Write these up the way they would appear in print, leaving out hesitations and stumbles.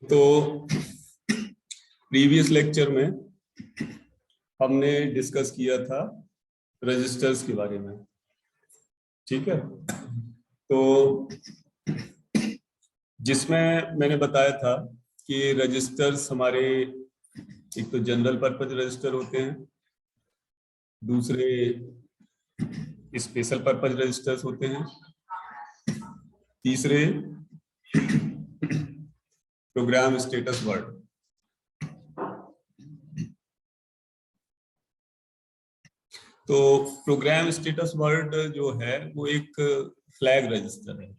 तो previous lecture में हमने डिस्कस किया था रजिस्टर्स के बारे में, ठीक है। तो जिसमें मैंने बताया था कि रजिस्टर्स हमारे एक तो जनरल पर्पज रजिस्टर होते हैं, दूसरे स्पेशल पर्पज रजिस्टर्स होते हैं, तीसरे प्रोग्राम स्टेटस वर्ड। तो प्रोग्राम स्टेटस वर्ड जो है वो एक फ्लैग रजिस्टर है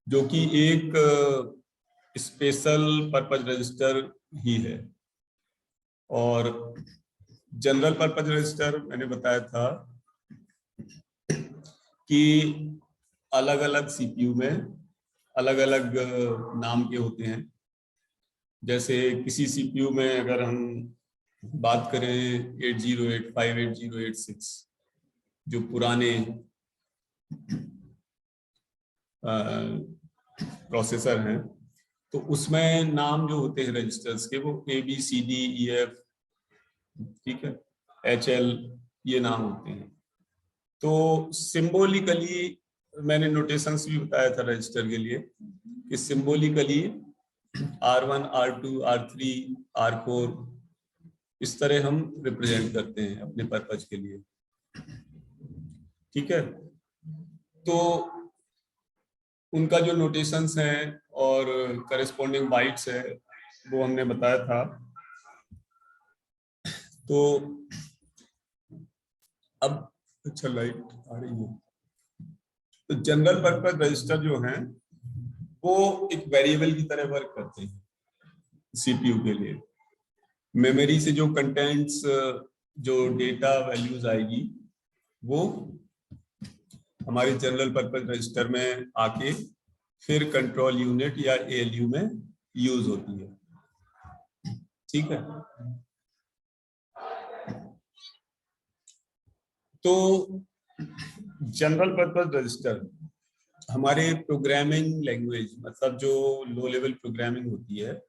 जो कि एक स्पेशल पर्पज रजिस्टर ही है। और जनरल पर्पज रजिस्टर मैंने बताया था कि अलग अलग सीपीयू में अलग अलग नाम के होते हैं। जैसे किसी सीपीयू में अगर हम बात करें 8085, 8086 जो पुराने प्रोसेसर हैं, तो उसमें नाम जो होते हैं रजिस्टर्स के वो ABCDEF, ठीक है, HL, ये नाम होते हैं। तो सिंबॉलिकली मैंने नोटेशंस भी बताया था रजिस्टर के लिए कि symbolically R1, R2, R3, R4 इस तरह हम रिप्रेजेंट करते हैं अपने पर्पज के लिए, ठीक है। तो उनका जो नोटेशंस हैं और करस्पॉन्डिंग बाइट्स है वो हमने बताया था। तो अब अच्छा लाइट आ रही है। तो जनरल पर्पज रजिस्टर जो हैं वो एक वेरिएबल की तरह वर्क करते हैं सीपीयू के लिए। मेमोरी से जो कंटेंट्स, जो डेटा वैल्यूज आएगी वो हमारे जनरल पर्पज रजिस्टर में आके फिर कंट्रोल यूनिट या ALU में यूज होती है, ठीक है। तो जनरल पर्पज रजिस्टर हमारे प्रोग्रामिंग लैंग्वेज, मतलब जो लो लेवल प्रोग्रामिंग होती है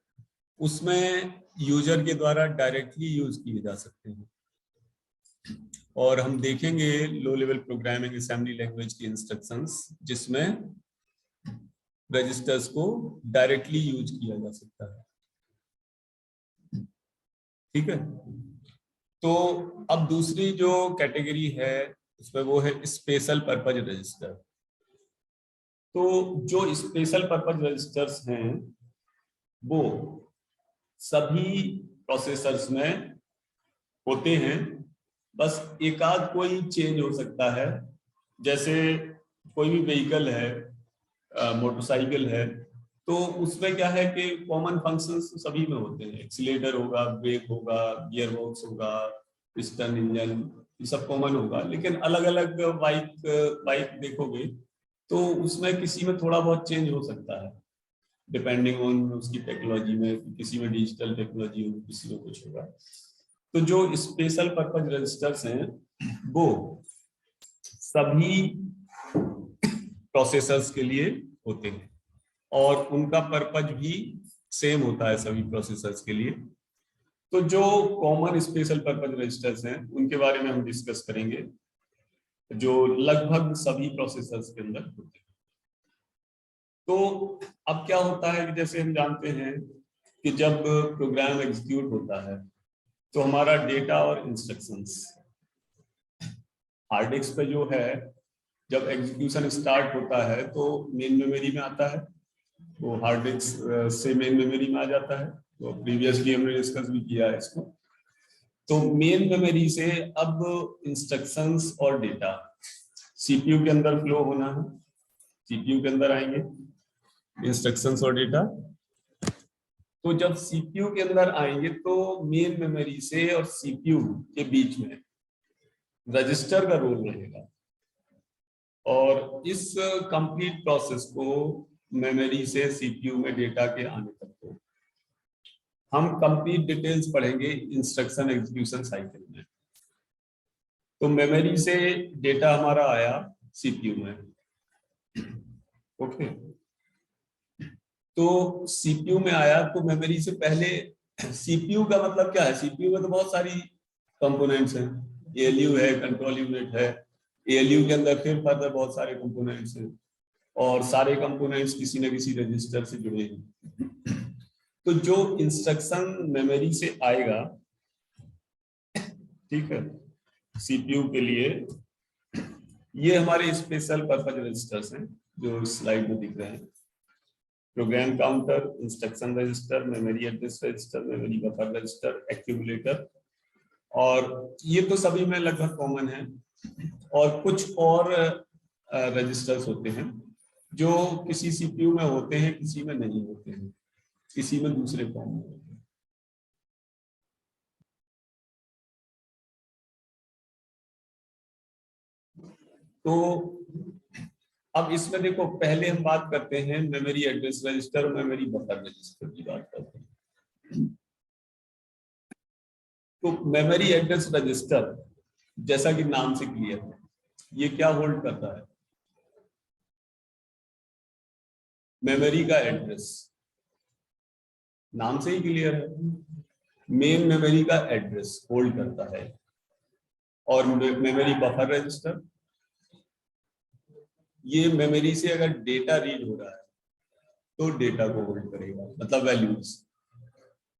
उसमें यूजर के द्वारा डायरेक्टली यूज किए जा सकते हैं। और हम देखेंगे लो लेवल प्रोग्रामिंग असेंबली लैंग्वेज की इंस्ट्रक्शंस जिसमें रजिस्टर्स को डायरेक्टली यूज किया जा सकता है, ठीक है। तो अब दूसरी जो कैटेगरी है उसमें वो है स्पेशल पर्पज रजिस्टर। तो जो स्पेशल पर्पज रजिस्टर्स हैं वो सभी प्रोसेसर्स में होते हैं, बस एक आध कोई चेंज हो सकता है। जैसे कोई भी व्हीकल है, मोटरसाइकिल है, तो उसमें क्या है कि कॉमन फंक्शंस सभी में होते हैं। एक्सीलेटर होगा, ब्रेक होगा, गियर बॉक्स होगा, पिस्टन, इंजन, ये सब कॉमन होगा। लेकिन अलग अलग बाइक देखोगे तो उसमें किसी में थोड़ा बहुत चेंज हो सकता है डिपेंडिंग ऑन उसकी टेक्नोलॉजी में। किसी में डिजिटल टेक्नोलॉजी होगी, किसी में कुछ होगा। तो जो स्पेशल पर्पज रजिस्टर्स हैं वो सभी प्रोसेसर्स के लिए होते हैं और उनका पर्पज भी सेम होता है सभी प्रोसेसर्स के लिए। तो जो कॉमन स्पेशल पर्पज रजिस्टर्स हैं उनके बारे में हम डिस्कस करेंगे, जो लगभग सभी प्रोसेसर्स के अंदर होते हैं। तो अब क्या होता है कि जैसे हम जानते हैं कि जब प्रोग्राम एग्जीक्यूट होता है तो हमारा डेटा और इंस्ट्रक्शंस हार्ड डिस्क पे जो है, जब एग्जीक्यूशन स्टार्ट होता है तो मेन मेमोरी में आता है, वो हार्ड डिस्क से मेन मेमोरी में आ जाता है। तो प्रीवियसली हमने डिस्कस भी किया है इसको। तो मेन मेमोरी से अब इंस्ट्रक्शंस और डेटा सीपीयू के अंदर फ्लो होना है, सीपीयू के अंदर आएंगे इंस्ट्रक्शंस और डेटा। तो जब सीपीयू के अंदर आएंगे तो मेन मेमोरी से और सीपीयू के बीच में रजिस्टर का रोल रहेगा और इस कंप्लीट प्रोसेस को मेमोरी से सीपीयू में डेटा के आने तक को हम कंप्लीट डिटेल्स पढ़ेंगे इंस्ट्रक्शन एग्जीक्यूशन साइकिल में। तो मेमोरी से डेटा हमारा आया सीपीयू में, ओके। तो सीपीयू में आया तो मेमोरी से पहले, सीपीयू का मतलब क्या है, सीपीयू में तो बहुत सारी कंपोनेंट्स हैं, एएलयू है, कंट्रोल यूनिट है, एएलयू के अंदर फिर फर्दर बहुत सारे कंपोनेंट्स हैं, और सारे कंपोनेंट्स किसी न किसी रजिस्टर से जुड़े हैं। तो जो इंस्ट्रक्शन मेमोरी से आएगा, ठीक है, सीपीयू के लिए, ये हमारे स्पेशल पर्पज रजिस्टर्स हैं जो स्लाइड में दिख रहे हैं। Program counter, instruction register, memory address register, memory buffer register, accumulator, और ये तो सभी में लगभग कॉमन है। और कुछ और रजिस्टर्स होते हैं जो किसी सीपीयू में होते हैं, किसी में नहीं होते हैं, किसी में दूसरे फॉर्म में होते हैं। तो अब इसमें देखो, पहले हम बात करते हैं मेमोरी एड्रेस रजिस्टर और मेमोरी बफर रजिस्टर की बात करते हैं। तो मेमोरी एड्रेस रजिस्टर, जैसा कि नाम से क्लियर है, ये क्या होल्ड करता है, मेमोरी का एड्रेस, नाम से ही क्लियर है, मेन मेमोरी का एड्रेस होल्ड करता है। और मेमोरी बफर रजिस्टर, ये मेमोरी से अगर डेटा रीड हो रहा है तो डेटा को होल्ड करेगा, मतलब वैल्यूज।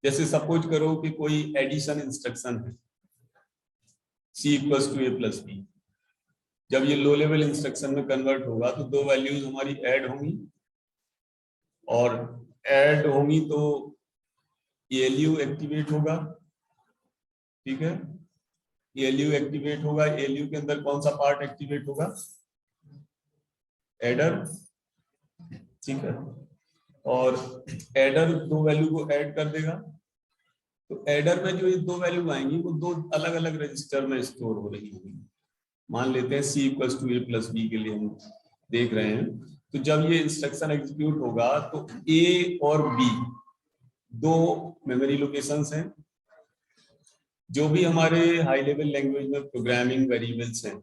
जैसे सपोज करो कि कोई एडिशन इंस्ट्रक्शन है, c equals to a plus B, जब ये लो लेवल इंस्ट्रक्शन में कन्वर्ट होगा तो दो वैल्यूज हमारी ऐड होंगी, और ऐड होंगी तो ALU एक्टिवेट होगा, ठीक है, ALU एक्टिवेट होगा। ALU के अंदर कौन सा पार्ट एक्टिवेट होगा, एडर, ठीक है, और एडर दो वैल्यू को ऐड कर देगा। तो एडर में जो ये दो वैल्यू आएंगी वो दो अलग अलग रजिस्टर में स्टोर हो रही होंगी। मान लेते हैं c equals to a plus B के लिए हम देख रहे हैं। तो जब ये इंस्ट्रक्शन एग्जीक्यूट होगा तो a और b दो मेमोरी लोकेशंस हैं। जो भी हमारे हाई लेवल लैंग्वेज में प्रोग्रामिंग वेरिएबल्स हैं,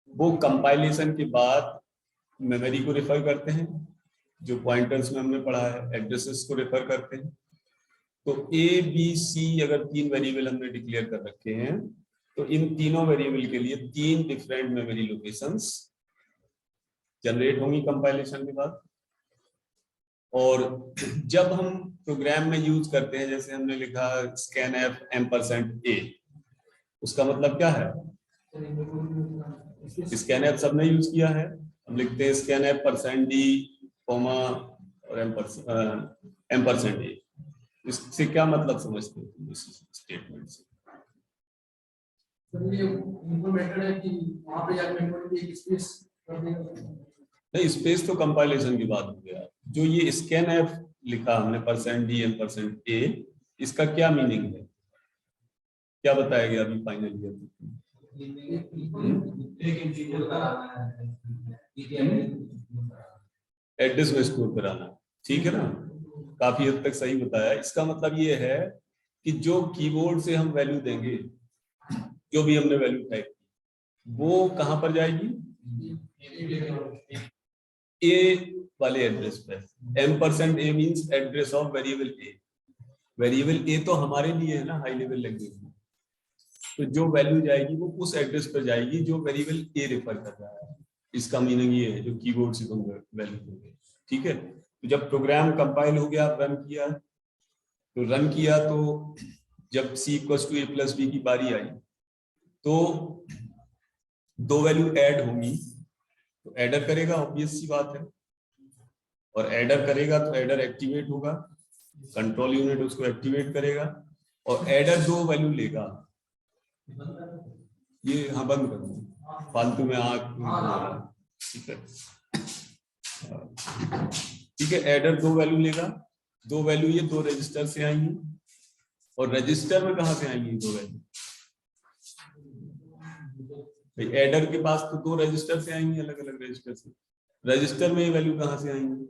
वो कंपाइलेशन के बाद मेमोरी को रेफर करते हैं, जो पॉइंटर्स में हमने पढ़ा है, एड्रेसेस को रेफर करते हैं। तो a b c अगर तीन वेरिएबल हमने डिक्लेयर कर रखे हैं, तो इन तीनों वेरिएबल के लिए तीन डिफरेंट मेमोरी लोकेशंस जनरेट होंगी कंपाइलेशन के बाद। और जब हम प्रोग्राम में यूज करते हैं, जैसे हमने लिखा scanf %a, उसका मतलब क्या है, scanf सबने यूज किया है। हम लिखते हैं scanf %d, और %a। इससे क्या मतलब समझते हो इस स्टेटमेंट से? नहीं, स्पेस तो कंपाइलेशन की बात हो गया। जो ये scanf लिखा हमने %d %a, इसका क्या मीनिंग है, क्या बताएगा अभी फाइनल ईयर? एड्रेस में स्टोर कराना, ठीक है ना, काफी हद तक सही बताया। इसका मतलब ये है कि जो कीबोर्ड से हम वैल्यू देंगे, जो भी हमने वैल्यू टाइप की, वो कहां पर जाएगी, ए वाले एड्रेस पे। %a means address of variable a. Variable a तो हमारे लिए है ना हाई लेवल लैंग्वेज में, तो जो वैल्यू जाएगी वो उस एड्रेस पर जाएगी जो वेरिएबल ए रेफर कर रहा है। इसका मीनिंग ये है जो कीबोर्ड से तुम वैल्यू दोगे, ठीक है। तो जब प्रोग्राम कंपाइल हो गया, रन किया तो जब c equals to a plus B की बारी आई तो दो वैल्यू ऐड होंगी, तो एडर करेगा, ऑब्वियस सी बात है, और एडर करेगा तो एडर एक्टिवेट होगा, कंट्रोल यूनिट उसको एक्टिवेट करेगा, और एडर दो वैल्यू लेगा। ये हाँ बंद कर दो, फालतू में आंख, ठीक है, ठीक है। एडर दो वैल्यू लेगा, दो वैल्यू ये दो रजिस्टर से आएंगी, और रजिस्टर में कहां से आएंगी दो वैल्यू, एडर के पास तो दो रजिस्टर से आएंगी, अलग अलग रजिस्टर से। रजिस्टर में ये वैल्यू कहां से आएंगी,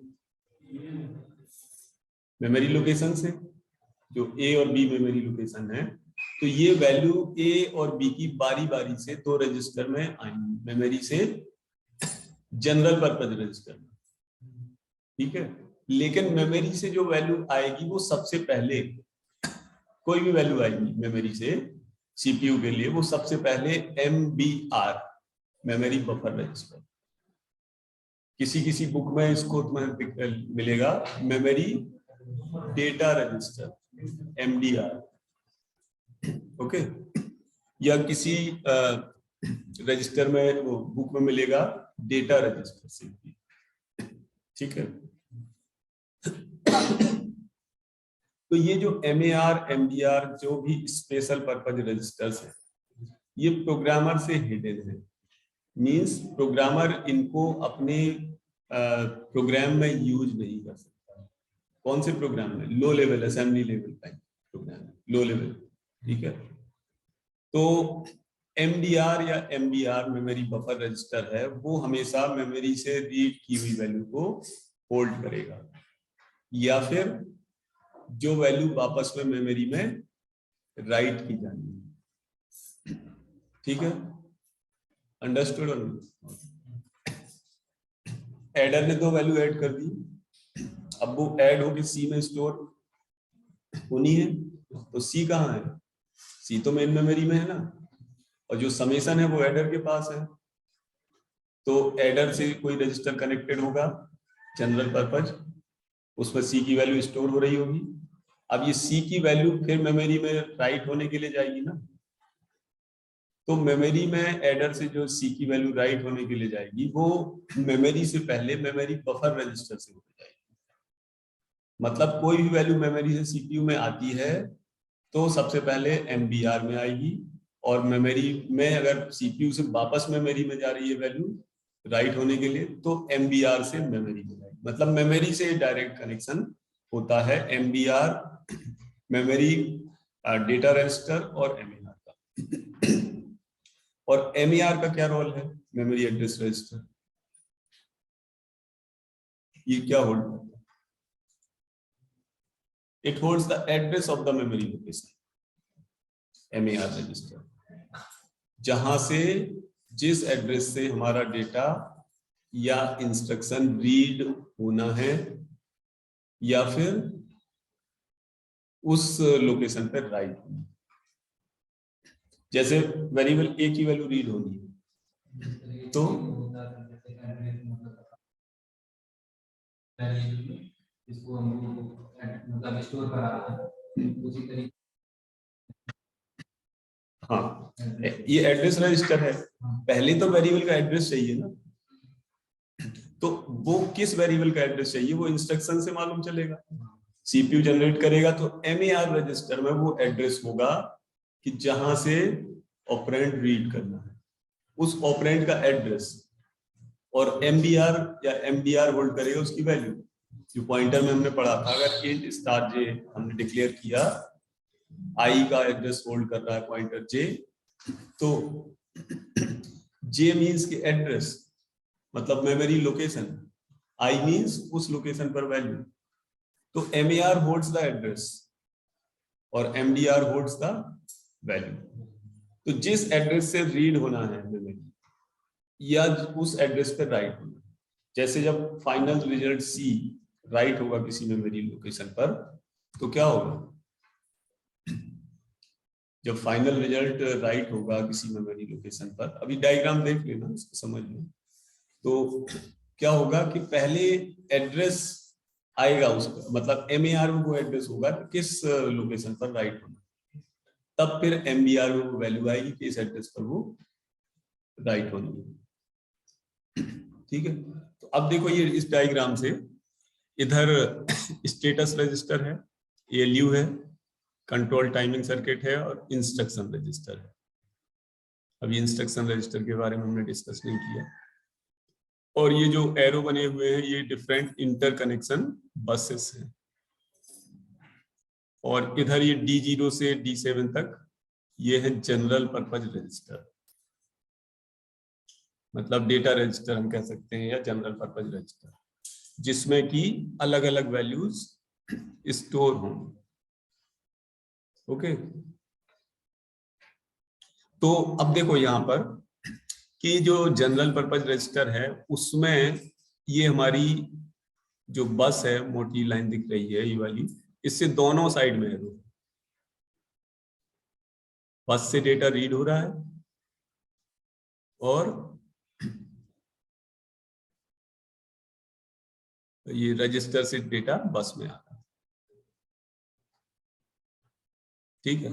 मेमोरी लोकेशन से, जो ए और बी मेमोरी लोकेशन है। तो ये वैल्यू ए और बी की बारी बारी से दो रजिस्टर में आएंगी, मेमोरी से जनरल पर्पज रजिस्टर में, ठीक है। लेकिन मेमोरी से जो वैल्यू आएगी वो सबसे पहले, कोई भी वैल्यू आएगी मेमोरी से सीपीयू के लिए, वो सबसे पहले MBR, मेमोरी बफर रजिस्टर, किसी किसी बुक में इसको तुम्हें मिलेगा memory data register, MDR, okay, या किसी रजिस्टर में, वो बुक में मिलेगा डेटा रजिस्टर सिंपली, ठीक है। तो ये जो MAR MDR जो भी स्पेशल पर्पज रजिस्टर्स है, ये प्रोग्रामर से हिडन है, मींस प्रोग्रामर इनको अपने प्रोग्राम में यूज नहीं कर सकता। कौन से प्रोग्राम में? लो लेवल, असेंबली लेवल का प्रोग्राम, लो लेवल, ठीक है। तो MDR या MBR मेमोरी बफर रजिस्टर है, वो हमेशा मेमोरी से रीड की हुई वैल्यू को होल्ड करेगा, या फिर जो वैल्यू वापस में मेमोरी में राइट की जानी है, ठीक है। अंडरस्टूड? एडर ने 2 वैल्यू ऐड कर दी, अब वो ऐड होके सी में स्टोर होनी है, तो सी कहाँ है? सी तो मेन मेमोरी में है ना, और जो समेशन है वो एडर के पास है, तो एडर से कोई रजिस्टर कनेक्टेड होगा जनरल पर्पज, उसमें सी की वैल्यू स्टोर हो रही होगी। अब ये सी की वैल्यू फिर मेमोरी में राइट होने के लिए जाएगी ना, तो मेमोरी में एडर से जो सी की वैल्यू राइट होने के लिए जाएगी, वो मेमोरी से पहले मेमोरी बफर रजिस्टर से हो जाएगी। मतलब कोई भी वैल्यू मेमोरी से सीपीयू में आती है तो सबसे पहले MBR में आएगी, और मेमोरी में अगर सीपीयू से वापस मेमोरी में जा रही है वैल्यू राइट होने के लिए, तो MBR से मेमोरी में जाएगी। मतलब मेमोरी से डायरेक्ट कनेक्शन होता है MBR, मेमोरी डेटा रजिस्टर और MAR का। और MER का क्या रोल है? मेमोरी एड्रेस रजिस्टर, ये क्या होल्ड करता है? It holds the address of the memory location, MER register, जहां से, जिस एड्रेस से हमारा डेटा या इंस्ट्रक्शन रीड होना है, या फिर उस लोकेशन पर राइट होना है। जैसे वेरिएबल A की वैल्यू रीड होनी है, तो इसको हम मतलब स्टोर करा उसी तरीके, हाँ, ये एड्रेस रजिस्टर है, पहले तो वेरिएबल का एड्रेस चाहिए ना, तो वो किस वेरिएबल का एड्रेस चाहिए वो इंस्ट्रक्शन से मालूम चलेगा, सीपीयू जनरेट करेगा, तो MER रजिस्टर में वो एड्रेस होगा कि जहां से ऑपरेंड रीड करना है, उस ऑपरेंड का एड्रेस, और MBR या MDR होल्ड करेगा उसकी वैल्यू। जो पॉइंटर में हमने पढ़ा था, अगर int स्टार j हमने डिक्लेयर किया, I का एड्रेस होल्ड कर रहा है पॉइंटर j, तो j मींस की एड्रेस, मतलब मेमोरी लोकेशन, I मींस उस लोकेशन पर वैल्यू, तो MER होल्ड्स द एड्रेस और MDR होल्ड्स द वैल्यू। तो जिस एड्रेस से रीड होना है मेमोरी, या उस एड्रेस पर राइट होना, जैसे जब फाइनल रिजल्ट C राइट होगा किसी मेमोरी लोकेशन पर, तो क्या होगा? जब फाइनल रिजल्ट राइट होगा किसी मेमोरी लोकेशन पर, अभी डायग्राम देख लेना इसको समझ लो, तो क्या होगा कि पहले एड्रेस आएगा उसका, मतलब MER में वो एड्रेस होगा कि किस लोकेशन पर राइट होना, तब फिर MBR में वो वैल्यू आएगी कि इस एड्रेस पर वो राइट होनी है, ठीक है। तो अब देखो ये इस डायग्राम से, इधर स्टेटस रजिस्टर है, ALU है, कंट्रोल टाइमिंग सर्किट है, और इंस्ट्रक्शन रजिस्टर है। अभी इंस्ट्रक्शन रजिस्टर के बारे में हमने डिस्कस नहीं किया। और ये जो एरो बने हुए हैं ये डिफरेंट इंटरकनेक्शन बसेस हैं, और इधर ये D0 से D7 तक ये है जनरल पर्पज रजिस्टर, मतलब डेटा रजिस्टर हम कह सकते हैं, या जनरल पर्पज रजिस्टर, जिसमें कि अलग अलग वैल्यूज स्टोर होंगी, ओके। तो अब देखो यहां पर कि जो जनरल पर्पज रजिस्टर है उसमें ये हमारी जो बस है, मोटी लाइन दिख रही है ये वाली, इससे दोनों साइड में एरो, बस से डेटा रीड हो रहा है और ये रजिस्टर से डेटा बस में आ रहा है। ठीक है,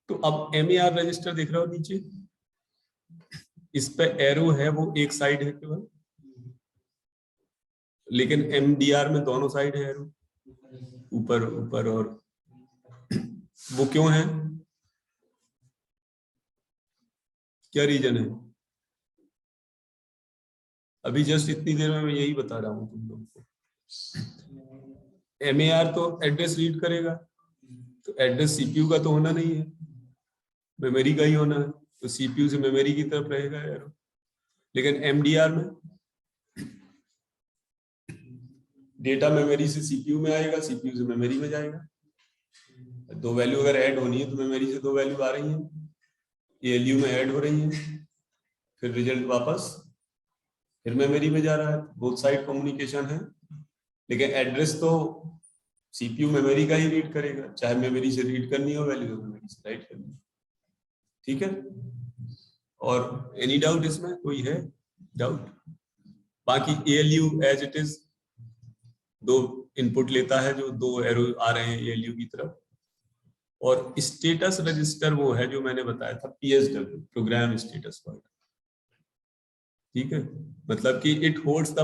तो अब MER रजिस्टर दिख रहा हो नीचे, इस पे एरो है वो एक साइड है केवल, लेकिन MDR में दोनों साइड है एरो, ऊपर ऊपर, और वो क्यों है, क्या रीजन है? अभी जस्ट इतनी देर में मैं यही बता रहा हूँ तुम लोगों को। MER तो एड्रेस रीड करेगा, तो एड्रेस CPU का तो होना नहीं है, मेमोरी का ही होना है, तो CPU से मेमोरी की तरफ रहेगा एरो। लेकिन MDR में डेटा मेमोरी से CPU में आएगा, CPU से मेमोरी में जाएगा। दो वैल्यू अगर ऐड होनी है तो मेमोरी से दो वैल्यू आ रही है, ALU में ऐड हो रही है, फिर रिजल्ट वापस फिर मेमोरी में जा रहा है, बोथ साइड कम्युनिकेशन है। लेकिन एड्रेस तो CPU मेमोरी का ही रीड करेगा, चाहे मेमोरी से रीड करनी हो वैल्यू, मेमोरी से राइट करनी हो। ठीक है, और एनी डाउट इसमें, कोई है डाउट? बाकी ALU एज इट इज दो इनपुट लेता है, जो दो एरो आ रहे हैं ALU की तरफ, और स्टेटस रजिस्टर वो है जो मैंने बताया था, PSW, प्रोग्राम स्टेटस वर्ड। ठीक है, मतलब कि it holds the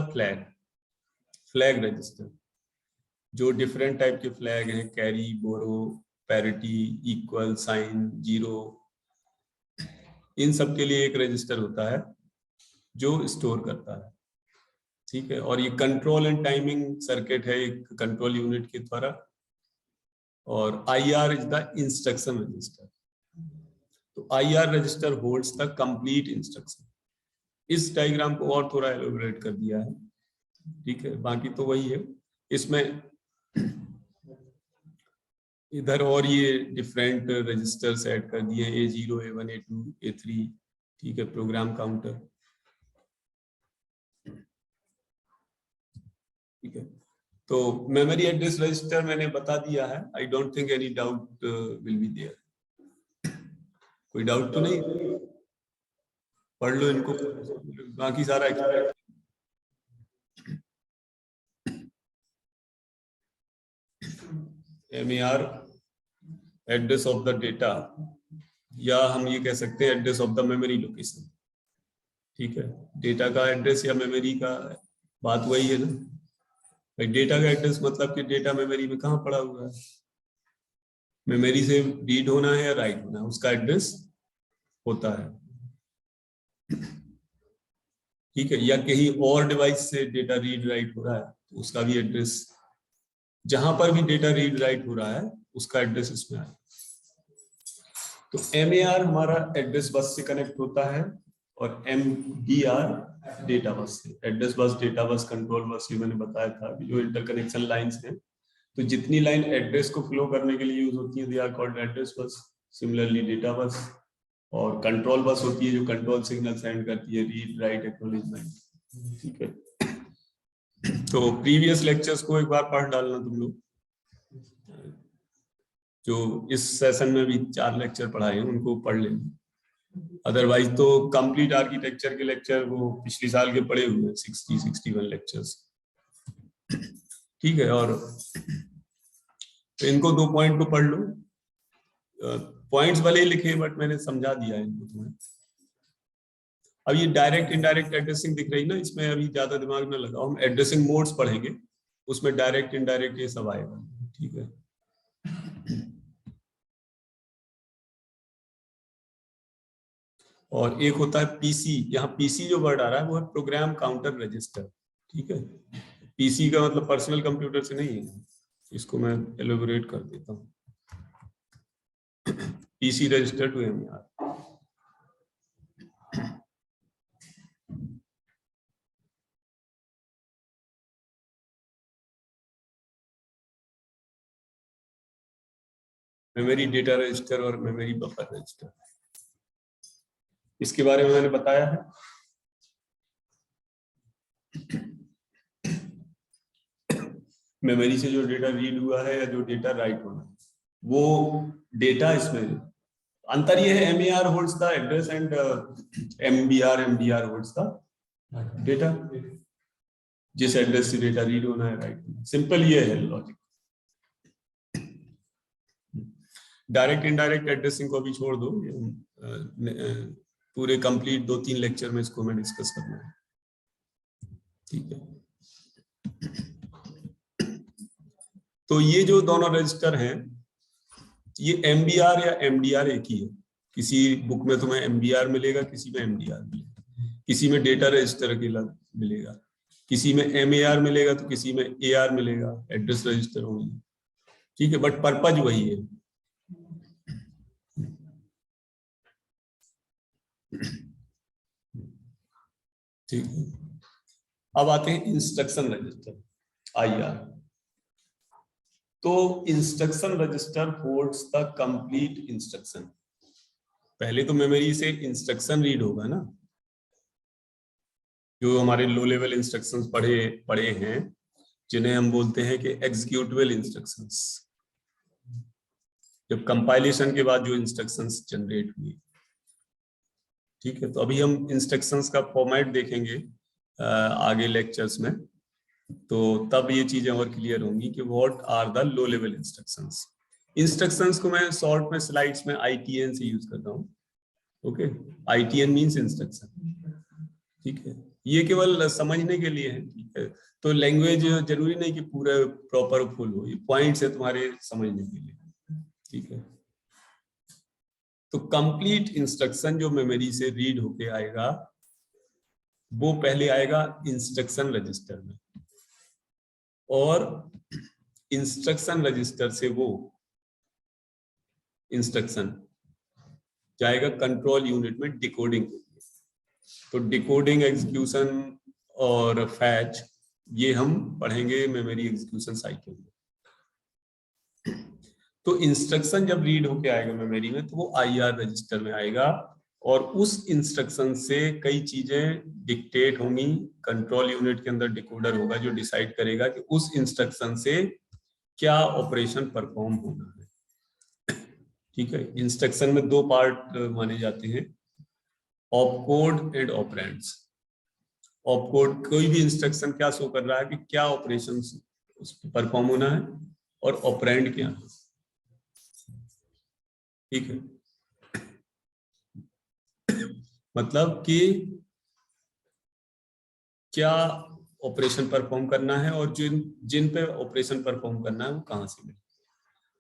flag register, जो डिफरेंट टाइप के फ्लैग हैं, कैरी, बोरो, पैरिटी, इक्वल, साइन, जीरो, इन सब के लिए एक रजिस्टर होता है जो स्टोर करता है। ठीक है, और ये कंट्रोल एंड टाइमिंग सर्किट है एक कंट्रोल यूनिट के द्वारा, और IR is the instruction register. तो IR register holds the complete instruction. इस डायग्राम को और थोड़ा एलोबरेट कर दिया है। ठीक है, बाकी तो वही है इसमें। इधर और ये डिफरेंट रजिस्टर्स ऐड कर दिए, A0, A1, A2, A3। ठीक है, प्रोग्राम काउंटर। ठीक है, तो मेमोरी एड्रेस रजिस्टर मैंने बता दिया है। I don't think any doubt will be there. कोई डाउट तो नहीं? पढ़ लो इनको, बाकी सारा MER address of the data, या हम ये कह सकते हैं address of the memory location. ठीक है, डेटा का एड्रेस या मेमोरी का, बात वही है ना भाई। डेटा का एड्रेस मतलब कि डेटा मेमोरी में कहाँ पड़ा हुआ है, मेमोरी से रीड होना है या राइट होना है, उसका एड्रेस होता है। ठीक है, या कहीं और डिवाइस से डेटा रीड राइट हो रहा है तो उसका भी एड्रेस, जहां पर भी डेटा रीड राइट हो रहा है उसका एड्रेस इसमें आएगा। तो MER हमारा एड्रेस बस से कनेक्ट होता है, और MDR डेटा बस से। Address bus, data bus, control bus, ये मैंने बताया था जो इंटरकनेक्शन लाइंस हैं। तो जितनी लाइन एड्रेस को फ्लो करने के लिए यूज होती है, they are called address bus. Similarly data bus, और कंट्रोल बस होती है जो कंट्रोल सिग्नल सेंड करती है, रीड, राइट, एक्नॉलेजमेंट। ठीक है, तो प्रीवियस लेक्चर्स को एक बार पढ़ डालना तुम लोग, जो इस सेशन में भी 4 लेक्चर पढ़ाए हैं उनको पढ़ लेना। अदरवाइज तो कंप्लीट आर्किटेक्चर के लेक्चर वो पिछले साल के पढ़े हुए हैं, 61 लेक्चर्स। ठीक है, और तो इनको 2 पॉइंट को पढ़ लो। पॉइंट्स भले ही लिखे बट मैंने समझा दिया है इनको तुम्हें। अब ये डायरेक्ट इनडायरेक्ट एड्रेसिंग दिख रही ना, इसमें अभी ज्यादा दिमाग न लगाओ, हम एड्रेसिंग मोड्स पढ़ेंगे, उसमें डायरेक्ट इनडायरेक्ट ये सब आएगा। ठीक है, और एक होता है PC। यहाँ PC जो वर्ड आ रहा है वो है प्रोग्राम काउंटर रजिस्टर। ठीक है, PC का मतलब पर्सनल कंप्यूटर से नहीं है, इसको मैं एलोबरेट कर देता हूँ। PC register to MER। Memory data register और मेमोरी बफर रजिस्टर, इसके बारे में मैंने बताया है। मेमोरी से जो डेटा रीड हुआ है या जो डेटा राइट होना है, वो डेटा इसमें अंतर ये है, MAR holds the address and MDR holds the data. जिस एड्रेस से डेटा रीड होना है राइट होना, सिंपल ये है लॉजिक। डायरेक्ट इनडायरेक्ट एड्रेसिंग को भी छोड़ दो, पूरे कंप्लीट 2-3 लेक्चर में इसको मैं डिस्कस करना है, ठीक है। तो ये जो दोनों रजिस्टर हैं, ये MBR या MDR एक ही है। किसी बुक में तुम्हें MBR मिलेगा, किसी में MDR मिलेगा, किसी में डेटा रजिस्टर के अलग मिलेगा, किसी में MAR मिलेगा तो किसी में AR मिलेगा, एड्रेस रजिस्टर होंगे, ठीक है, बट पर्पज वही है। ठीक है, अब आते हैं इंस्ट्रक्शन रजिस्टर, IR। तो instruction register holds the complete instruction. पहले तो मेमोरी से इंस्ट्रक्शन रीड होगा ना, जो हमारे लो लेवल इंस्ट्रक्शंस पढ़े हैं, जिन्हें हम बोलते हैं कि एग्जीक्यूटेबल इंस्ट्रक्शंस, जब कंपाइलेशन के बाद जो इंस्ट्रक्शंस जनरेट हुई, ठीक है। तो अभी हम इंस्ट्रक्शंस का फॉर्मेट देखेंगे आगे लेक्चर्स में, तो तब ये चीजें और क्लियर होंगी कि what are the low level instructions. Instructions को मैं शॉर्ट में स्लाइड्स में ITN से यूज करता हूँ, ओके। ITN मींस इंस्ट्रक्शन, ठीक है, ये केवल समझने के लिए है, ठीक है। तो लैंग्वेज जरूरी नहीं कि पूरे प्रॉपर फुल हो, ये पॉइंट्स है तुम्हारे समझने के लिए, ठीक है। तो कंप्लीट इंस्ट्रक्शन जो मेमोरी से रीड होके आएगा, वो पहले आएगा इंस्ट्रक्शन रजिस्टर में, और इंस्ट्रक्शन रजिस्टर से वो इंस्ट्रक्शन जाएगा कंट्रोल यूनिट में डिकोडिंग के लिए। तो डिकोडिंग, एग्जीक्यूशन और फैच, ये हम पढ़ेंगे मेमोरी एग्जीक्यूशन साइकिल में। तो इंस्ट्रक्शन जब रीड होके आएगा मेमोरी में, तो वो IR रजिस्टर में आएगा, और उस इंस्ट्रक्शन से कई चीजें डिक्टेट होंगी। कंट्रोल यूनिट के अंदर डिकोडर होगा जो डिसाइड करेगा कि उस इंस्ट्रक्शन से क्या ऑपरेशन परफॉर्म होना है, ठीक है। इंस्ट्रक्शन में 2 पार्ट माने जाते हैं, ऑपकोड एंड ऑपरेंड्स। ऑपकोड, कोई भी इंस्ट्रक्शन क्या शो कर रहा है कि क्या ऑपरेशन परफॉर्म होना है, और ऑपरेंड क्या है, ठीक है। मतलब कि क्या ऑपरेशन परफॉर्म करना है, और जिन पे ऑपरेशन परफॉर्म करना है वो कहां से मिले।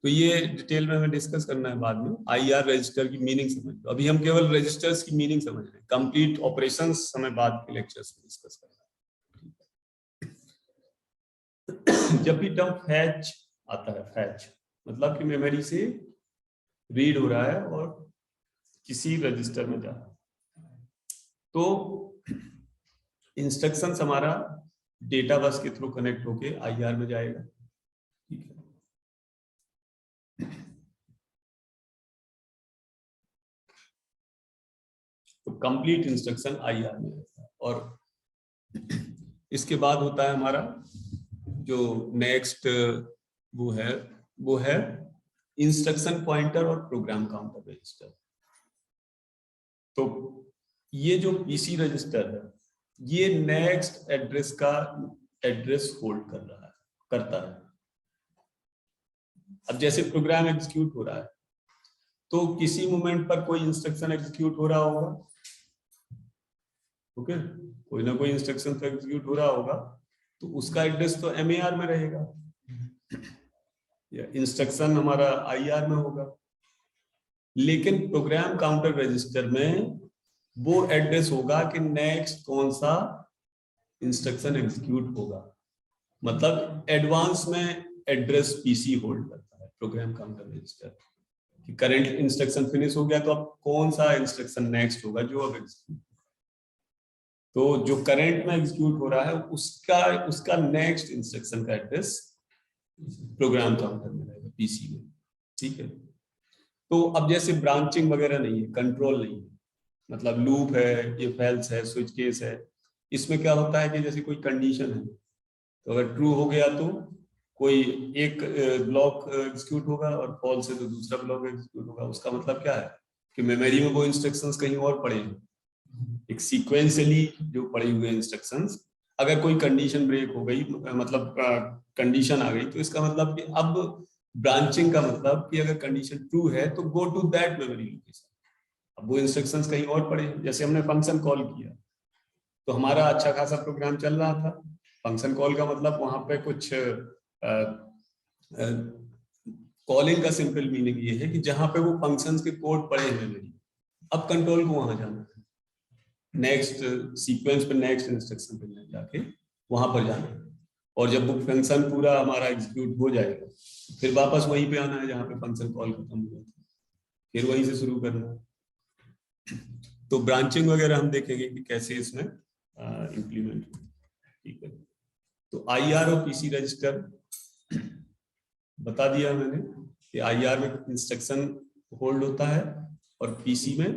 तो ये डिटेल में हमें डिस्कस करना है बाद में। IR रजिस्टर की मीनिंग समझ लो, अभी हम केवल रजिस्टर्स की मीनिंग समझ रहे हैं, कंप्लीट ऑपरेशंस हमें बाद के लेक्चर्स में डिस्कस करना है। जब भी टर्म फैच आता है, फैच मतलब कि मेमोरी से रीड हो रहा है और किसी रजिस्टर में जा रहा है, तो इंस्ट्रक्शंस हमारा डेटा बस के थ्रू कनेक्ट होके IR में जाएगा, ठीक है। तो कंप्लीट इंस्ट्रक्शन IR में रहता है, और इसके बाद होता है हमारा जो नेक्स्ट वो है इंस्ट्रक्शन पॉइंटर और प्रोग्राम काउंटर रजिस्टर। तो ये जो PC रजिस्टर है, ये नेक्स्ट एड्रेस का एड्रेस होल्ड करता है। अब जैसे प्रोग्राम एग्जीक्यूट हो रहा है, तो किसी मोमेंट पर कोई इंस्ट्रक्शन एग्जीक्यूट हो रहा होगा, ओके, कोई ना कोई इंस्ट्रक्शन तो एग्जीक्यूट हो रहा होगा, तो उसका एड्रेस तो MAR में रहेगा, या इंस्ट्रक्शन हमारा IR में होगा। लेकिन प्रोग्राम काउंटर रजिस्टर में वो एड्रेस होगा कि नेक्स्ट कौन सा इंस्ट्रक्शन एग्जीक्यूट होगा। मतलब एडवांस में एड्रेस PC होल्ड करता है प्रोग्राम काउंटर रजिस्टर, कि करंट इंस्ट्रक्शन फिनिश हो गया, तो अब कौन सा इंस्ट्रक्शन नेक्स्ट होगा जो अब एग्जीक्यूट। तो जो करंट में एग्जीक्यूट हो रहा है उसका नेक्स्ट इंस्ट्रक्शन का एड्रेस प्रोग्राम काउंटर में रहेगा, PC में, ठीक है। तो अब जैसे ब्रांचिंग वगैरह नहीं है, कंट्रोल नहीं है, मतलब लूप है, इफ एल्स है, स्विच केस है, इसमें क्या होता है कि जैसे कोई कंडीशन है तो अगर ट्रू हो गया तो कोई एक ब्लॉक एग्जीक्यूट होगा और फॉल्स है तो दूसरा ब्लॉक एग्जीक्यूट होगा। उसका मतलब क्या है कि मेमोरी में वो इंस्ट्रक्शंस कहीं और पड़े हैं, एक सीक्वेंशियली जो पड़े हुए इंस्ट्रक्शंस। अगर कोई कंडीशन ब्रेक हो गई, मतलब कंडीशन आ गई, तो इसका मतलब कि अब ब्रांचिंग का मतलब कि अगर कंडीशन ट्रू है तो go to that memory location. अब वो इंस्ट्रक्शंस कहीं और पड़े हैं, जैसे हमने फंक्शन कॉल किया तो हमारा अच्छा खासा प्रोग्राम चल रहा था। फंक्शन कॉल का मतलब वहां पे कुछ कॉलिंग का सिंपल मीनिंग ये है कि जहां पे वो फंक्शंस के कोड पड़े हैं मेमोरी, अब कंट्रोल को वहां जाना है, नेक्स्ट सीक्वेंस पे नेक्स्ट इंस्ट्रक्शन पे जाके वहां पर जाना है, और जब वो फंक्शन पूरा हमारा एग्जीक्यूट हो जाएगा फिर वापस वहीं पे आना है जहाँ पे फंक्शन कॉल खत्म हुआ था, फिर वहीं से शुरू करना है। तो ब्रांचिंग वगैरह हम देखेंगे कि कैसे इसमें इंप्लीमेंट हो। ठीक है, तो आईआर और पीसी रजिस्टर बता दिया मैंने कि आईआर में इंस्ट्रक्शन होल्ड होता है और पीसी में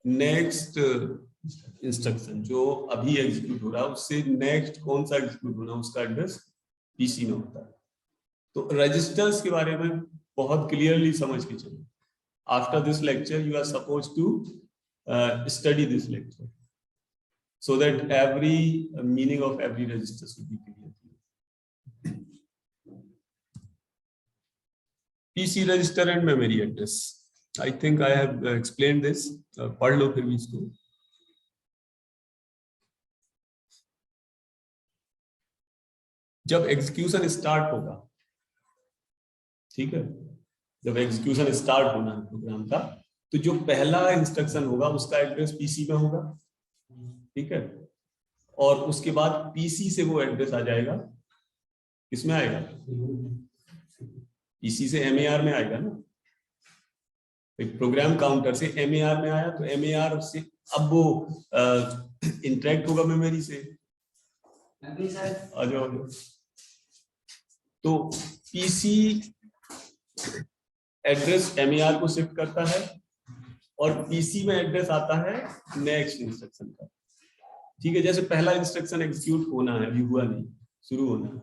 नेक्स्ट इंस्ट्रक्शन जो अभी एग्जीक्यूट हो रहा है उससे नेक्स्ट कौन सा एग्जीक्यूट होना है उसका एड्रेस पीसी में होता है। तो रजिस्टर्स के बारे में बहुत क्लियरली समझ के चलो। After this lecture you are suppose to study this lecture so that every meaning of every register should be clear. PC register and memory address. I think I have explained this. पढ़ लो फिर भी इसको। जब execution start होगा, ठीक है, जब execution start होना है प्रोग्राम का, तो जो पहला इंस्ट्रक्शन होगा उसका एड्रेस पीसी में होगा, ठीक है, और उसके बाद पीसी से वो एड्रेस आ जाएगा, किसमें आएगा, पीसी से एमएआर में आएगा ना। एक प्रोग्राम काउंटर से एमएआर में आया तो एमएआर से अब वो इंटरेक्ट होगा मेमोरी से। आ जाओ। तो पीसी एड्रेस एमएआर को शिफ्ट करता है और पीसी में एड्रेस आता है नेक्स्ट इंस्ट्रक्शन का, ठीक है। जैसे पहला इंस्ट्रक्शन एग्जीक्यूट होना है, अभी हुआ नहीं, शुरू होना है,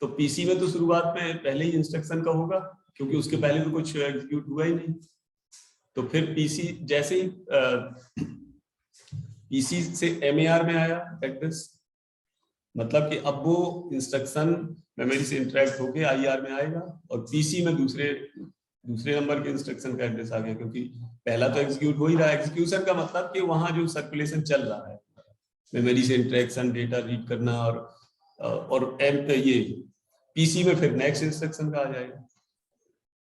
तो पीसी में तो शुरुआत में पहले ही इंस्ट्रक्शन का होगा क्योंकि उसके पहले तो कुछ एग्जीक्यूट हुआ ही नहीं। तो फिर पीसी जैसे ही पीसी से एमएआर में आया एड्रेस, मतलब कि अब वो इंस्ट्रक्शन मेमोरी से इंटरेक्ट होके आईआर में आएगा और पीसी में दूसरे नंबर के इंस्ट्रक्शन का एड्रेस आ गया, क्योंकि पहला तो एग्जीक्यूट हो ही रहा है। एग्जीक्यूशन का मतलब कि वहां जो सर्कुलेशन चल रहा है, मेमोरी से इंटरेक्शन, डेटा रीड करना, और ये पीसी में फिर नेक्स्ट इंस्ट्रक्शन का आ जाएगा,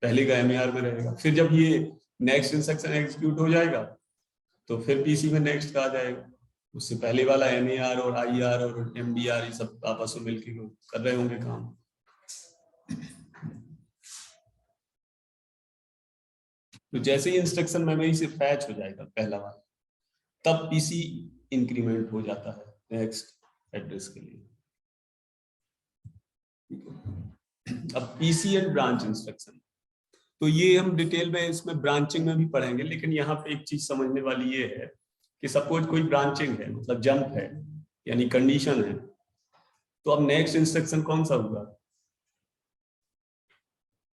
पहले का एमएआर में रहेगा। फिर जब ये नेक्स्ट इंस्ट्रक्शन एग्जीक्यूट हो जाएगा तो फिर पीसी में नेक्स्ट का आ जाएगा, उससे पहले वाला एमएआर और आईआर और एमडीआर ये सब आपस में मिलकर कर रहे होंगे काम। तो जैसे ही इंस्ट्रक्शन मेमोरी से फैच हो जाएगा पहला वाला, तब पीसी इंक्रीमेंट हो जाता है नेक्स्ट एड्रेस के लिए। अब पीसी एंड ब्रांच इंस्ट्रक्शन, तो ये हम डिटेल में इसमें ब्रांचिंग में भी पढ़ेंगे, लेकिन यहाँ पे एक चीज समझने वाली ये है कि सपोज कोई ब्रांचिंग है, मतलब जंप है, यानी कंडीशन है, तो अब नेक्स्ट इंस्ट्रक्शन कौन सा हुआ,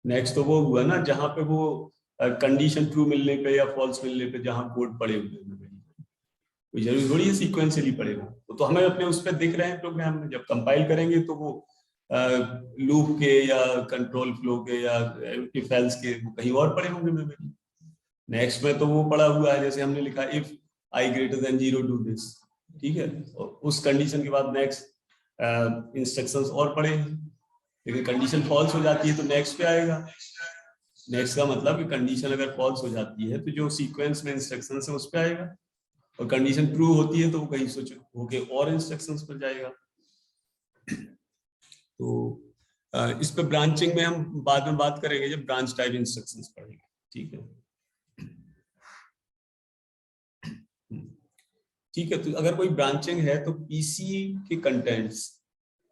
नेक्स्ट तो वो हुआ ना जहां पे वो कंडीशन ट्रू मिलने पे या फॉल्स मिलने पे जहां कोड पड़े हुए हैं, कोई जरूरी थोड़ी है सीक्वेंशियली पड़ेगा। तो हमें अपने उस पर दिख रहे हैं प्रोग्राम में, जब कंपाइल करेंगे तो वो लूप के या कंट्रोल फ्लो के या इफ एल्स के कहीं और पड़े होंगे मेमोरी। नेक्स्ट में तो वो पड़ा हुआ है, जैसे हमने लिखा if I greater than 0 do this, ठीक है, और उस कंडीशन के बाद नेक्स्ट इंस्ट्रक्शंस और पड़े हैं, लेकिन कंडीशन फॉल्स हो जाती है तो नेक्स्ट पे आएगा। नेक्स्ट का मतलब कि कंडीशन अगर फॉल्स हो जाती है तो जो सीक्वेंस में इंस्ट्रक्शंस है उस पे आएगा, और कंडीशन ट्रू होती है तो वो कहीं स्विच होके और इंस्ट्रक्शंस पर जाएगा। तो इस पे ब्रांचिंग में हम बाद में बात करेंगे जब ब्रांच टाइप इंस्ट्रक्शंस पढ़ेंगे, ठीक है। ठीक है, तो अगर कोई ब्रांचिंग है तो पीसी के कंटेंट्स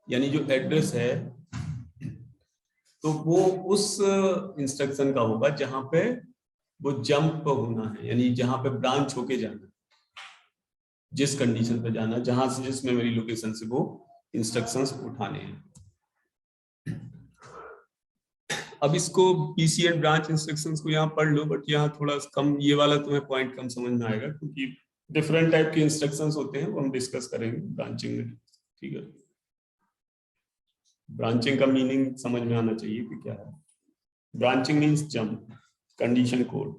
यानी जो एड्रेस है तो वो उस इंस्ट्रक्शन का होगा जहां पे वो जंप होना है, यानी जहां पे ब्रांच होके जाना, जिस कंडीशन पे जाना, जहां से जिस मेमोरी लोकेशन से वो इंस्ट्रक्शंस उठाने हैं। अब इसको पीसी एंड ब्रांच इंस्ट्रक्शंस को यहाँ पढ़ लो, बट यहाँ थोड़ा कम, ये वाला तुम्हें पॉइंट कम समझ में आएगा, क्योंकि डिफरेंट टाइप के इंस्ट्रक्शंस होते हैं, वो हम डिस्कस करेंगे ब्रांचिंग में। ठीक है, ब्रांचिंग का मीनिंग समझ में आना चाहिए कि क्या है। Branching means jump, condition code,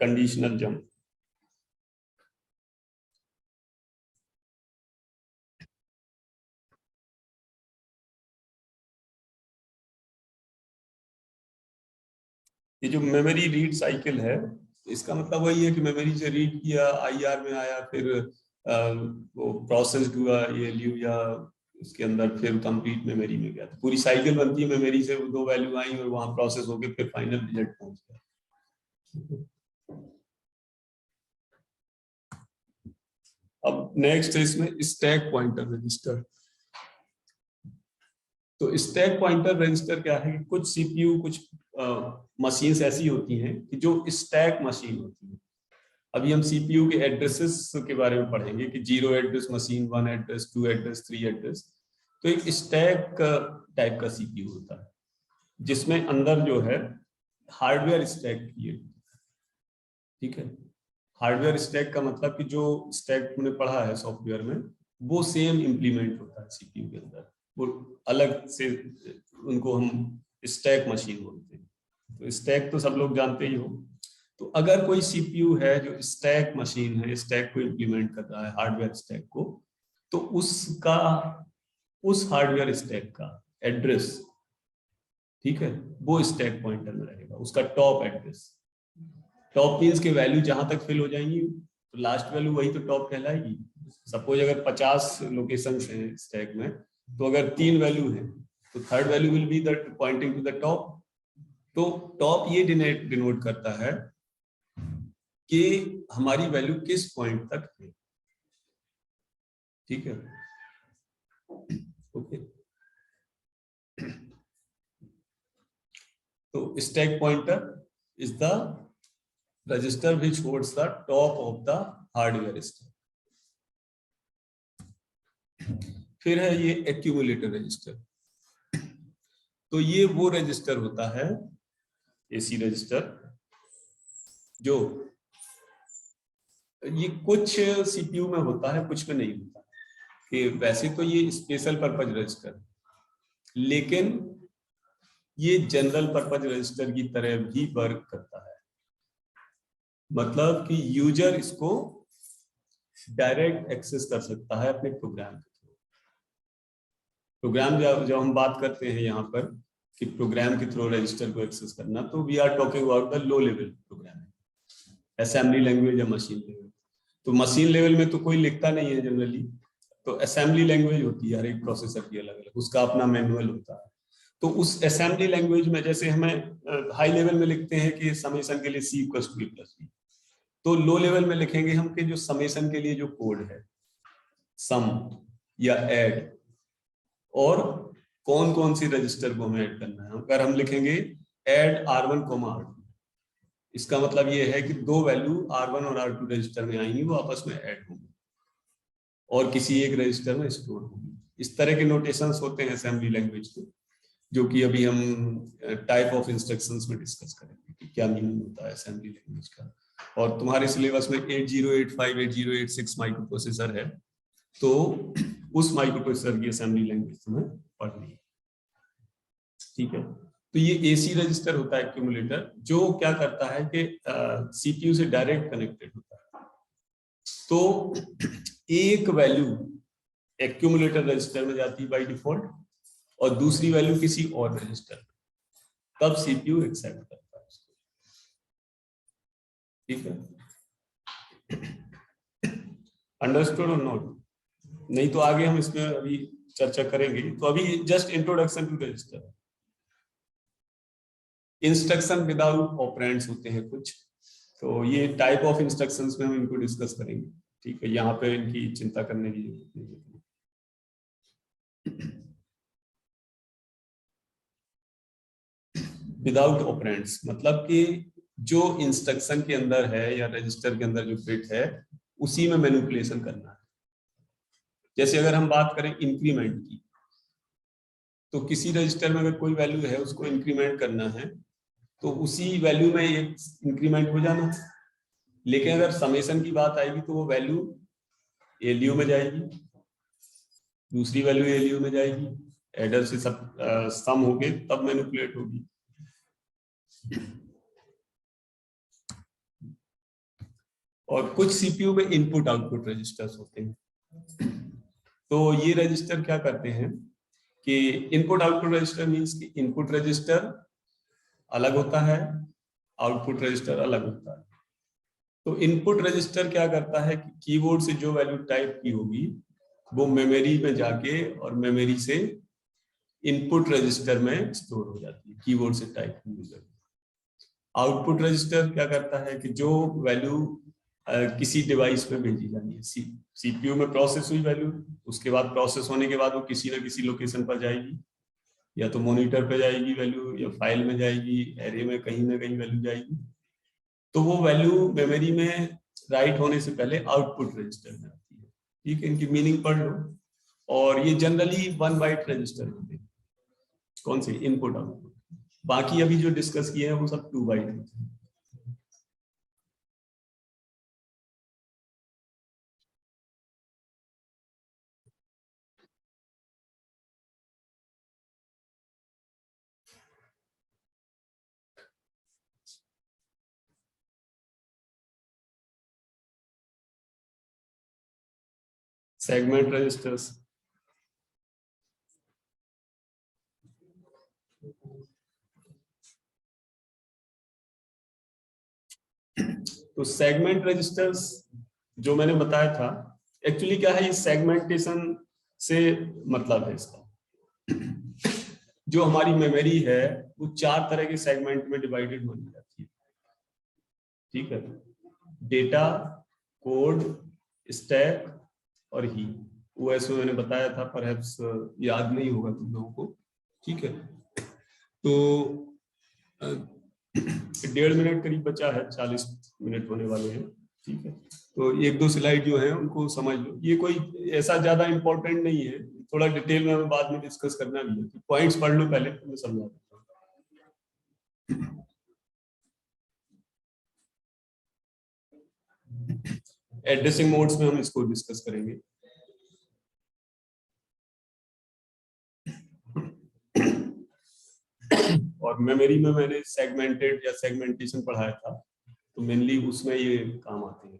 conditional jump. ये जो मेमोरी रीड साइकिल है, इसका मतलब वही है कि मेमोरी से रीड किया, आईआर में आया, फिर वो प्रोसेस हुआ, ये लियो या उसके अंदर, फिर कंप्लीट मेमोरी में गया। तो पूरी साइकिल बनती है, मेमोरी से वो दो वैल्यू आई और वहां प्रोसेस होके फिर फाइनल रिजल्ट पहुंच गया। अब नेक्स्ट है इसमें स्टैक पॉइंटर रजिस्टर। तो स्टैक पॉइंटर रजिस्टर क्या है कि कुछ सीपीयू, कुछ मशीन्स ऐसी होती हैं कि जो स्टैक मशीन होती है। अभी हम सीपीयू के एड्रेसेस के बारे में पढ़ेंगे कि 0 address machine, 1 address, 2 address, 3 address. तो एक स्टैक टाइप का सीपीयू होता है, जिसमें अंदर जो है हार्डवेयर स्टैक क्रिएट। ठीक है, हार्डवेयर स्टैक का मतलब कि जो स्टैक तुमने पढ़ा है सॉफ्टवेयर में, वो सेम इंप्लीमेंट होता है सीपीयू के अंदर। वो अलग से, उनको हम स्टैक मशीन बोलते हैं। तो स्टैक तो सब लोग जानते ही हो। तो अगर कोई सीपीयू है जो स्टैक मशीन है, स्टैक को इंप्लीमेंट कर रहा है, हार्डवेयर स्टैक को, तो उसका, उस हार्डवेयर स्टैक का एड्रेस, ठीक है, वो स्टैक पॉइंटर में रहेगा, उसका टॉप एड्रेस। टॉप मीन्स के वैल्यू जहां तक फिल हो जाएंगी, तो लास्ट वैल्यू वही तो टॉप कहलाएगी। सपोज अगर 50 लोकेशन हैं स्टैक में, तो अगर 3 वैल्यू है, तो third value will be the pointing to the top. तो टॉप ये डिनोट करता है कि हमारी वैल्यू किस पॉइंट तक है। ठीक है, ओके। तो stack pointer is the register which holds the top of the hardware stack. फिर है ये एक्यूमुलेटर रजिस्टर। तो ये वो रजिस्टर होता है, एसी रजिस्टर, जो ये कुछ सीपीयू में होता है, कुछ में नहीं होता। कि वैसे तो ये स्पेशल पर्पज रजिस्टर, लेकिन ये जनरल पर्पज रजिस्टर की तरह भी वर्क करता है। मतलब कि यूजर इसको डायरेक्ट एक्सेस कर सकता है अपने प्रोग्राम के थ्रू। प्रोग्राम जब हम बात करते हैं यहाँ पर कि प्रोग्राम के थ्रू रजिस्टर को एक्सेस करना, तो we are talking about the low level programming, assembly language या मशीन लेवल। तो मशीन लेवल में तो कोई लिखता नहीं है जनरली, तो असेंबली लैंग्वेज होती है हर एक प्रोसेसर की अलग अलग, उसका अपना मैनुअल होता है। तो उस असेंबली लैंग्वेज में जैसे हमें हाई लेवल में लिखते हैं कि समेशन के लिए C + B+B, तो लो लेवल में लिखेंगे हम कि जो समेशन के लिए जो कोड है, सम या ऐड, और कौन कौन सी रजिस्टर को हमें ऐड करना है। अगर हम लिखेंगे ऐड R1, R2, इसका मतलब ये है कि दो वैल्यू R1 और R2 रजिस्टर में आएंगी, वो आपस में ऐड होंगी और किसी एक रजिस्टर में स्टोर होंगी। इस तरह के नोटेशंस होते हैं असेंबली लैंग्वेज के, जो कि अभी हम टाइप ऑफ इंस्ट्रक्शंस में डिस्कस करेंगे कि क्या मीनिंग होता है असेंबली लैंग्वेज का। और तुम्हारे सिलेबस में 8085, 8086 माइक्रो प्रोसेसर है, तो उस माइक्रो प्रोसेसर की असेंबली लैंग्वेज तुम्हें पढ़नी है। ठीक है, तो ये एसी रजिस्टर होता है एक्यूमुलेटर, जो क्या करता है कि सीपीयू से डायरेक्ट कनेक्टेड होता है। तो एक वैल्यू एक्यूमुलेटर रजिस्टर में जाती है बाय डिफॉल्ट, और दूसरी वैल्यू किसी और रजिस्टर में, तब सीपीयू एक्सेप्ट करता है उसको। ठीक है, अंडरस्टूड और नोट? नहीं तो आगे हम इसमें अभी चर्चा करेंगे। तो अभी just introduction to register. Instruction without operands होते हैं कुछ, तो ये टाइप ऑफ इंस्ट्रक्शंस में हम इनको डिस्कस करेंगे। ठीक है, यहाँ पे इनकी चिंता करने की जरूरत नहीं है। विदाउट ऑपरेंड्स मतलब कि जो इंस्ट्रक्शन के अंदर है या रजिस्टर के अंदर जो बिट है उसी में मैनिपुलेशन करना है। जैसे अगर हम बात करें इंक्रीमेंट की, तो किसी रजिस्टर में अगर कोई वैल्यू है उसको इंक्रीमेंट करना है तो उसी वैल्यू में एक इंक्रीमेंट हो जाना है। लेकिन अगर समेशन की बात आएगी तो वो वैल्यू एलयू में जाएगी, दूसरी वैल्यू एलयू में जाएगी, एडर से सब सम होके तब मैनिपुलेट होगी। और कुछ सीपीयू में इनपुट आउटपुट रजिस्टर्स होते हैं। तो ये रजिस्टर क्या करते हैं कि इनपुट आउटपुट रजिस्टर मींस कि इनपुट रजिस्टर अलग होता है, आउटपुट रजिस्टर अलग होता है। तो इनपुट रजिस्टर क्या करता है कि कीबोर्ड से जो वैल्यू टाइप की होगी वो मेमोरी में जाके और मेमोरी से इनपुट रजिस्टर में स्टोर हो जाती है कीबोर्ड से टाइप की वैल्यू। आउटपुट रजिस्टर क्या करता है कि जो वैल्यू किसी डिवाइस पे भेजी जानी है, सीपीयू में प्रोसेस हुई वैल्यू, उसके बाद प्रोसेस होने के बाद वो किसी ना किसी लोकेशन पर जाएगी, या तो मॉनिटर पे जाएगी वैल्यू, या फाइल में जाएगी, एरे में कहीं ना कहीं वैल्यू जाएगी। तो वो वैल्यू मेमोरी में राइट होने से पहले आउटपुट रजिस्टर में आती है। ठीक है, इनकी मीनिंग पढ़ लो। और ये जनरली 1 बाइट रजिस्टर होते हैं। कौन से? Input output. बाकी अभी जो डिस्कस किए हैं वो सब 2 बाइट होते हैं। सेगमेंट रजिस्टर्स, तो सेगमेंट रजिस्टर्स जो मैंने बताया था, एक्चुअली क्या है, ये सेगमेंटेशन से मतलब है इसका। जो हमारी मेमोरी है वो 4 तरह के सेगमेंट में डिवाइडेड मानी जाती है। ठीक है, डेटा, कोड, स्टैक और हीप। वो ऐसे मैंने बताया था, परहैप्स याद नहीं होगा तुम लोगों को। ठीक है, तो 1.5 मिनट करीब बचा है, 40 मिनट होने वाले हैं। ठीक है, तो 1-2 स्लाइड जो है उनको समझ लो। ये कोई ऐसा ज्यादा इंपॉर्टेंट नहीं है, थोड़ा डिटेल में हमें बाद में डिस्कस करना भी है। पॉइंट्स पढ़ लो पहले, तो मैं समझा देता हूँ। एड्रेसिंग मोड्स में हम इसको डिस्कस करेंगे। और मेमोरी में मैंने सेगमेंटेड या सेगमेंटेशन पढ़ाया था, तो मेनली उसमें ये काम आते हैं,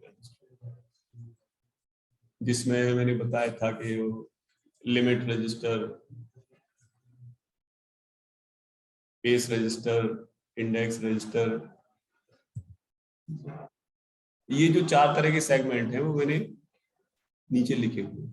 जिसमें मैंने बताया था कि limit register, base register, index register, ये जो 4 तरह के सेगमेंट हैं वो मैंने नीचे लिखे हुए।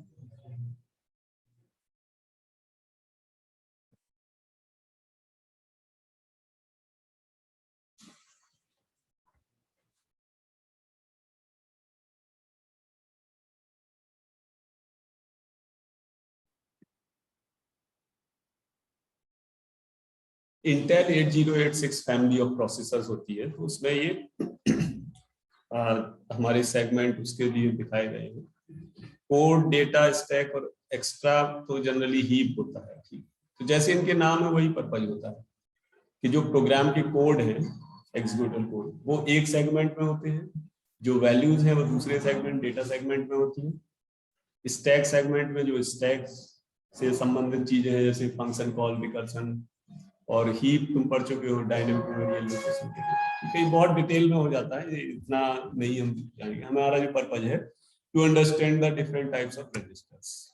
इंटेल 8086 फैमिली ऑफ प्रोसेसर्स होती है, तो उसमें ये हमारे सेगमेंट उसके लिए दिखाए गए हैं। कोड, डेटा, स्टैक और एक्स्ट्रा तो जनरली हीप होता है। ठीक, तो जैसे इनके नाम है वही पर्पज होता है कि जो प्रोग्राम के कोड हैं, एग्जीक्यूटिव कोड, वो एक सेगमेंट में होते हैं, जो वैल्यूज हैं वो दूसरे सेगमेंट, डेटा सेगमेंट में होती हैं। स्टैक सेगमेंट में जो स्टैक से संबंधित चीजें हैं, जैसे फंक्शन कॉल, रिकर्सन, और हीप तुम पढ़ चुके हो, डायनेमिक मेमोरी एलोकेशन के लिए। क्योंकि बहुत डिटेल में हो जाता है, इतना नहीं हम जानेंगे। हमारा जो पर्पज है to understand the different types of registers.